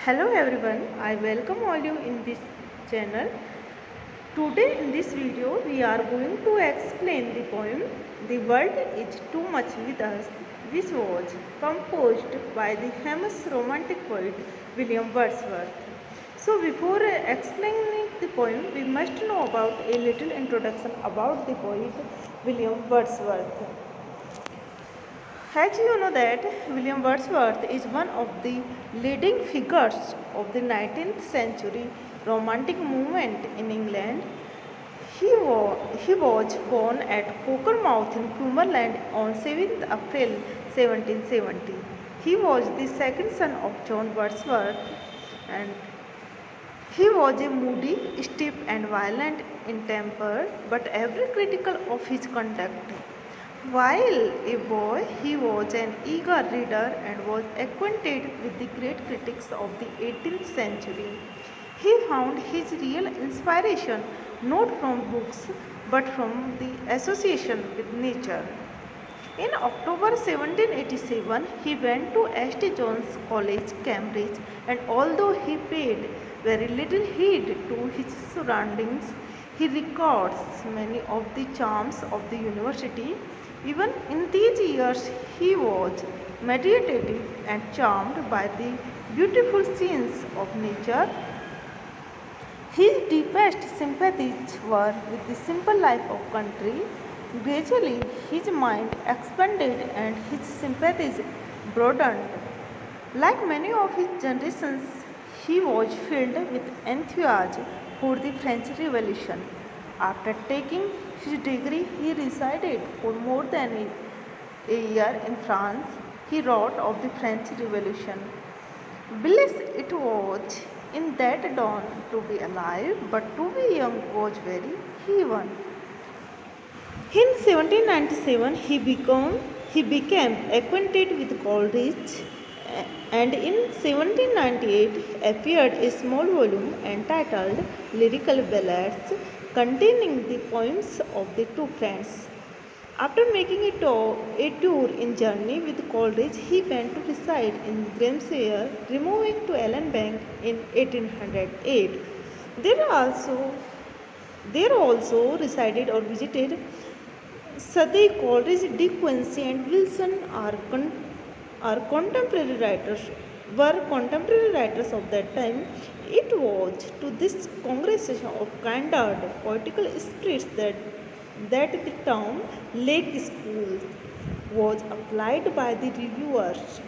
Hello everyone, I welcome all you in this channel. Today in this video we are going to explain the poem The World is Too Much With Us, which was composed by the famous romantic poet William Wordsworth. So before explaining the poem, we must know about a little introduction about the poet William Wordsworth. As you know that William Wordsworth is one of the leading figures of the 19th century Romantic movement in England. He was born at Cockermouth in Cumberland on 7th April 1770. He was the second son of John Wordsworth and he was a moody, stiff and violent in temper, but ever critical of his conduct. While a boy, he was an eager reader and was acquainted with the great critics of the 18th century. He found his real inspiration not from books but from the association with nature. In October 1787, he went to St. John's College, Cambridge, and although he paid very little heed to his surroundings, he records many of the charms of the university. Even in these years, he was meditative and charmed by the beautiful scenes of nature. His deepest sympathies were with the simple life of country. Gradually, his mind expanded and his sympathies broadened. Like many of his generations, he was filled with enthusiasm for the French Revolution. After taking his degree, he resided for more than a year in France. He wrote of the French Revolution. Bliss it was in that dawn to be alive, but to be young was very heaven. In 1797, he became acquainted with Coleridge, and in 1798 appeared a small volume entitled Lyrical Ballads, containing the poems of the two friends. After making a tour in journey with Coleridge, he went to reside in Grimsby, removing to Ellenbank in 1808. There also there also resided or visited Southey, Coleridge, De Quincey, and Wilson are contemporary writers were contemporary writers of that time. It was to this congregation of candid poetical spirits that the term Lake School was applied by the reviewers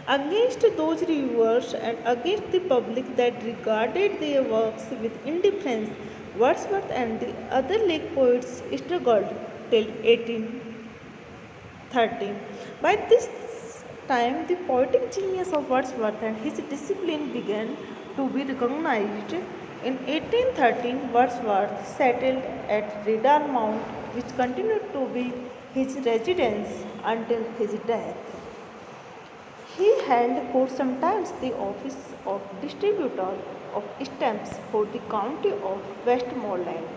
against those reviewers and against the public that regarded their works with indifference. Wordsworth and the other Lake poets struggled till 1830. By this time, the poetic genius of Wordsworth and his discipline began to be recognized. In 1813, Wordsworth settled at Redan Mount, which continued to be his residence until his death. He held for some time the office of distributor of stamps for the county of Westmoreland.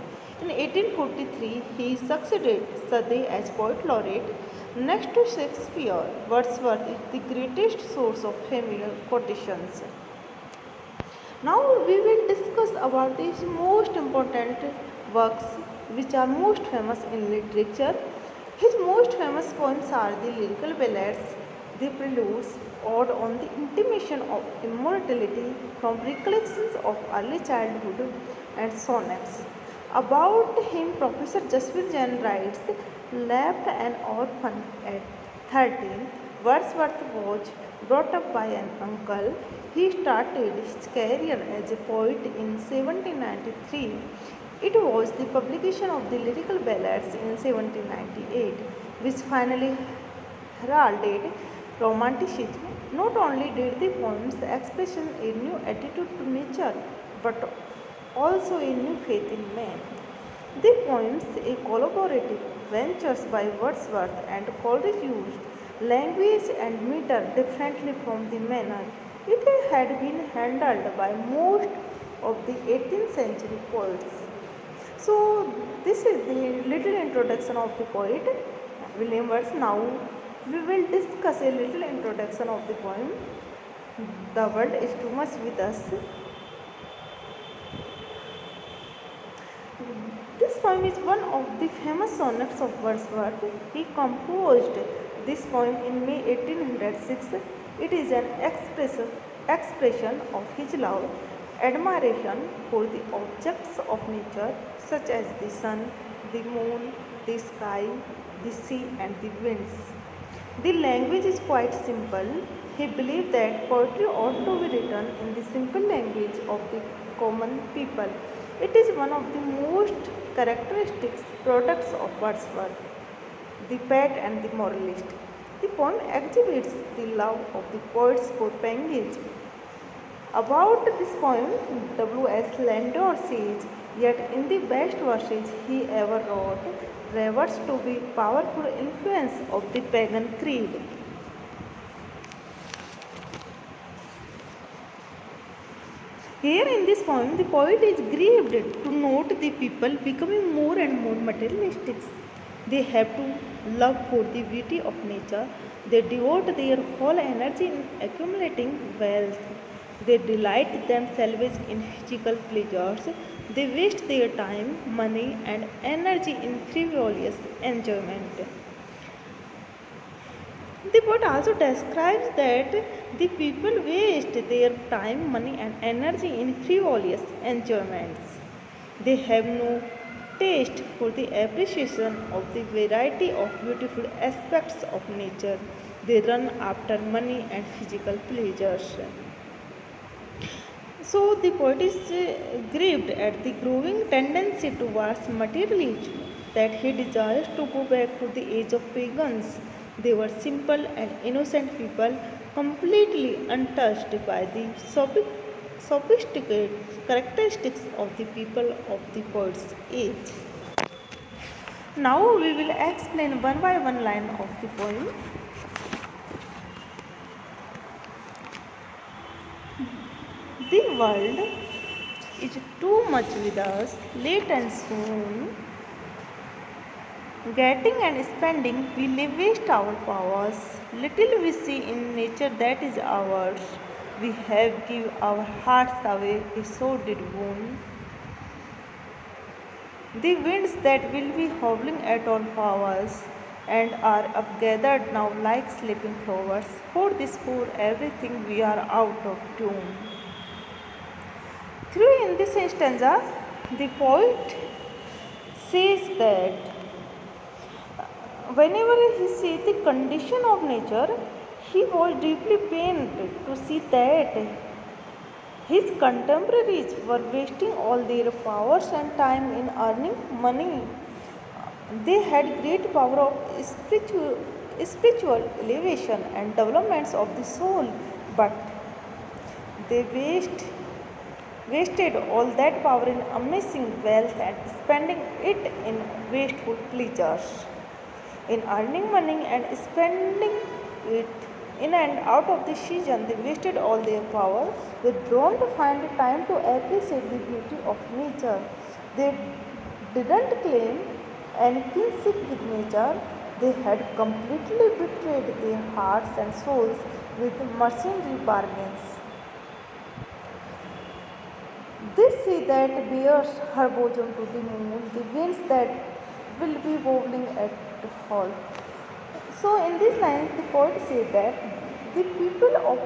In 1843, he succeeded Southey as poet laureate. Next to Shakespeare, Wordsworth is the greatest source of familiar quotations. Now we will discuss about these most important works which are most famous in literature. His most famous poems are the lyrical ballads, the preludes, ode on the intimation of immortality from recollections of early childhood, and sonnets. About him, Professor Jasbir Jain writes, left an orphan at 13, Wordsworth was brought up by an uncle. He started his career as a poet in 1793. It was the publication of the lyrical ballads in 1798 which finally heralded Romanticism. Not only did the poems express a new attitude to nature but also a new faith in man. The poems, a collaborative ventures by Wordsworth and Coleridge, used language and meter differently from the manner it had been handled by most of the 18th century poets. So, this is the little introduction of the poet William Wordsworth. Now, we will discuss a little introduction of the poem The world is too much with us. This poem is one of the famous sonnets of Wordsworth. He composed this poem in May 1806. It is an expression of his love, admiration for the objects of nature such as the sun, the moon, the sky, the sea and the winds. The language is quite simple. He believed that poetry ought to be written in the simple language of the common people. It is one of the most characteristic products of Wordsworth, the poet and the moralist. The poem exhibits the love of the poets for penguins. About this poem, W.S. Landor says, yet in the best verses he ever wrote, refers to the powerful influence of the pagan creed. Here in this poem, the poet is grieved to note the people becoming more and more materialistic. They have to love for the beauty of nature. They devote their whole energy in accumulating wealth. They delight themselves in physical pleasures. They waste their time, money, and energy in frivolous enjoyment. The poet also describes that the people waste their time, money, and energy in frivolous enjoyments. They have no taste for the appreciation of the variety of beautiful aspects of nature. They run after money and physical pleasures. So the poet is grieved at the growing tendency towards materialism, that he desires to go back to the age of pagans. They were simple and innocent people, completely untouched by the sophisticated characteristics of the people of the poet's age. Now we will explain one by one line of the poem. The world is too much with us, late and soon. Getting and spending, we waste our powers. Little we see in nature that is ours. We have give our hearts away, so did wound. The winds that will be howling at all powers and are upgathered now like sleeping flowers. For this poor everything we are out of tune. Through in this stanza, the poet says that whenever he sees the condition of nature, he was deeply pained to see that his contemporaries were wasting all their powers and time in earning money. They had great power of spiritual elevation and developments of the soul, but they wasted all that power in amassing wealth and spending it in wasteful pleasures. In earning money and spending it in and out of the season, they wasted all their power. They don't find time to appreciate the beauty of nature. They didn't claim any kinship with nature. They had completely betrayed their hearts and souls with mercenary bargains. This sea that bears her bosom to the moon, the winds that will be wobbling at the fall. So in these lines the poet says that the people of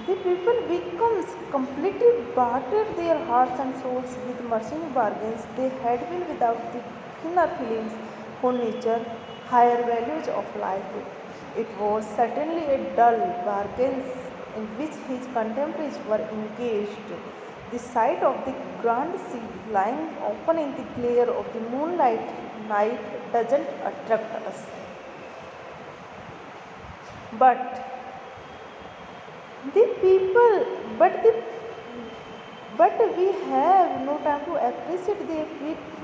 the people becomes completely bartered their hearts and souls with mercenary bargains. They had been without the thinner feelings for nature, higher values of life. It was certainly a dull bargain in which his contemporaries were engaged. The sight of the grand sea lying open in the glare of the moonlight night doesn't attract us. But the people, but the but we have no time to appreciate their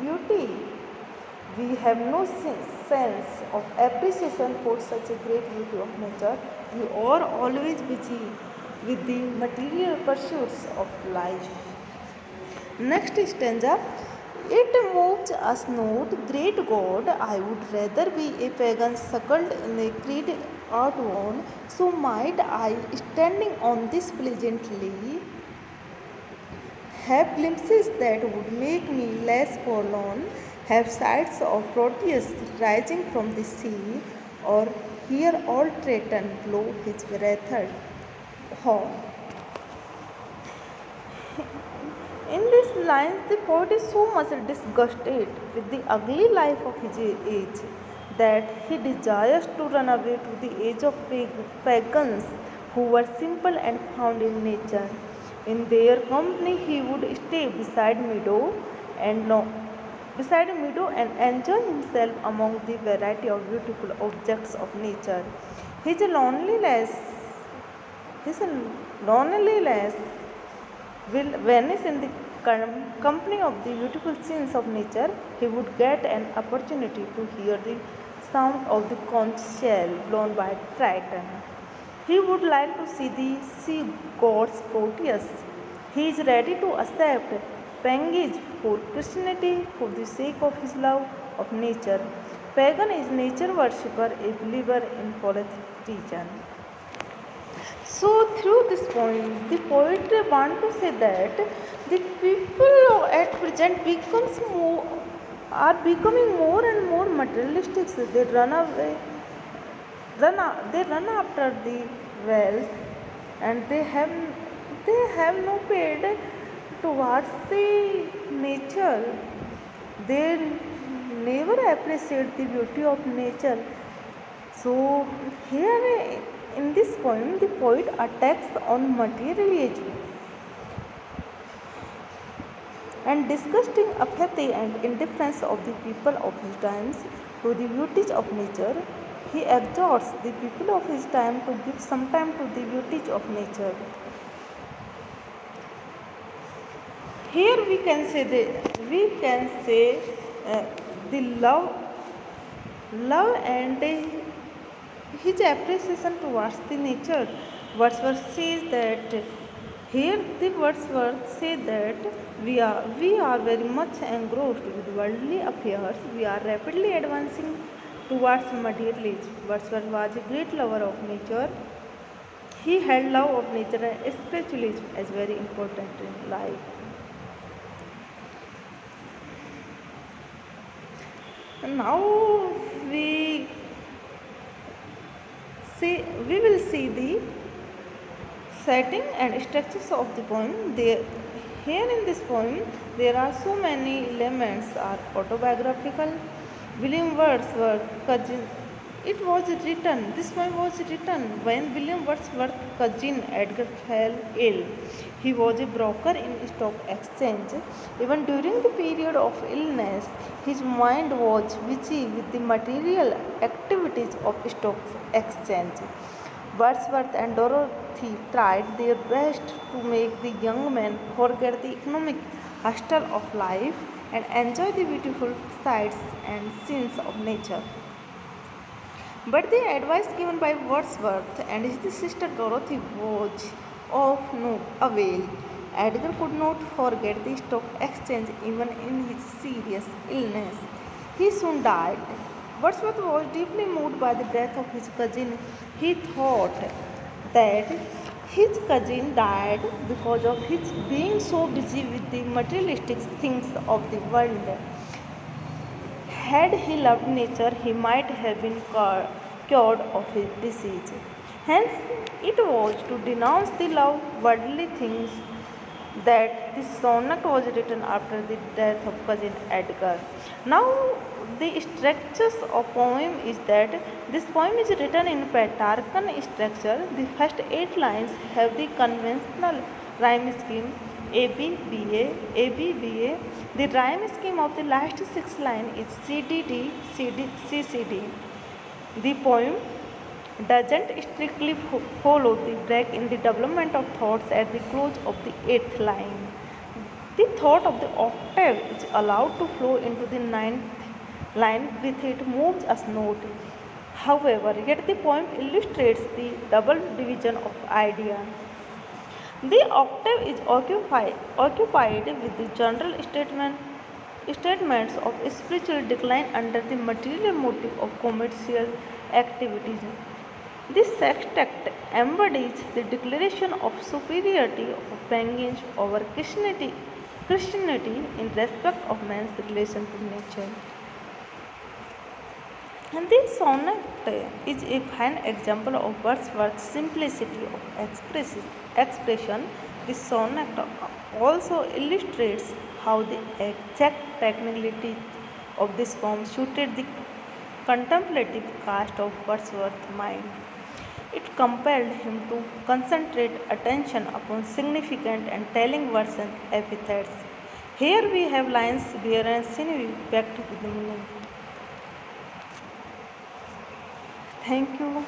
beauty. We have no sense of appreciation for such a great beauty of nature. We are always busy with the material pursuits of life. Next stanza, It moves us note, great God, I would rather be a pagan suckled in a creed outworn, so might I, standing on this pleasantly, have glimpses that would make me less forlorn, have sights of Proteus rising from the sea, or hear old Triton blow his wrathful horn. In these lines, the poet is so much disgusted with the ugly life of his age that he desires to run away to the age of pagans who were simple and found in nature. In their company, he would stay and no, beside a meadow and enjoy himself among the variety of beautiful objects of nature. His loneliness, his loneliness will vanish in the company of the beautiful scenes of nature. He would get an opportunity to hear the sound of the conch shell blown by Triton. He would like to see the sea god's Proteus. He is ready to accept Pangage for Christianity for the sake of his love of nature. Pagan is nature worshipper, a believer in polytheism. So through this point, the poet want to say that the people at present are becoming more and more materialistic. So they they run after the wealth, and they have no paid towards the nature. They never appreciate the beauty of nature. So here in this poem, the poet attacks on materialism and disgusting apathy and indifference of the people of his times to the beauties of nature. He exhorts the people of his time to give some time to the beauties of nature. Here we can say uh, the love and his appreciation towards the nature. Wordsworth says that here the Wordsworth say that we are very much engrossed with worldly affairs. We are rapidly advancing towards materialism. Wordsworth was a great lover of nature. He held love of nature and spiritualism as very important in life. And now we we will see the setting and structures of the poem. Here in this poem, there are so many elements are autobiographical. William Wordsworth cousin. This poem was written when William Wordsworth's cousin Edgar fell ill. He was a broker in stock exchange. Even during the period of illness, his mind was busy with the material activities of stock exchange. Wordsworth and Dorothy tried their best to make the young man forget the economic hustle of life and enjoy the beautiful sights and scenes of nature. But the advice given by Wordsworth and his sister Dorothy was of no avail. Edgar could not forget the stock exchange even in his serious illness. He soon died. Wordsworth was deeply moved by the death of his cousin. He thought that his cousin died because of his being so busy with the materialistic things of the world. Had he loved nature, he might have been cured of his disease. Hence, it was to denounce the love worldly things that this sonnet was written after the death of cousin Edgar. Now, the structures of poem is that this poem is written in Petrarchan structure. The first 8 lines have the conventional rhyme scheme ABBA, ABBA. The rhyme scheme of the last 6 lines is CDD, CCD. The poem doesn't strictly follow the break in the development of thoughts at the close of the 8th line. The thought of the octave is allowed to flow into the 9th line with it moves as note. However, yet the poem illustrates the double division of idea. The octave is occupied with the general statement statements of spiritual decline under the material motive of commercial activities. This sextet embodies the declaration of superiority of paganism over Christianity in respect of man's relation to nature. And this sonnet is a fine example of Wordsworth's simplicity of expression. This sonnet also illustrates how the exact technicality of this poem suited the contemplative cast of Wordsworth's mind. It compelled him to concentrate attention upon significant and telling words and epithets. Here we have lines bare and sinewy, packed with meaning. Thank you.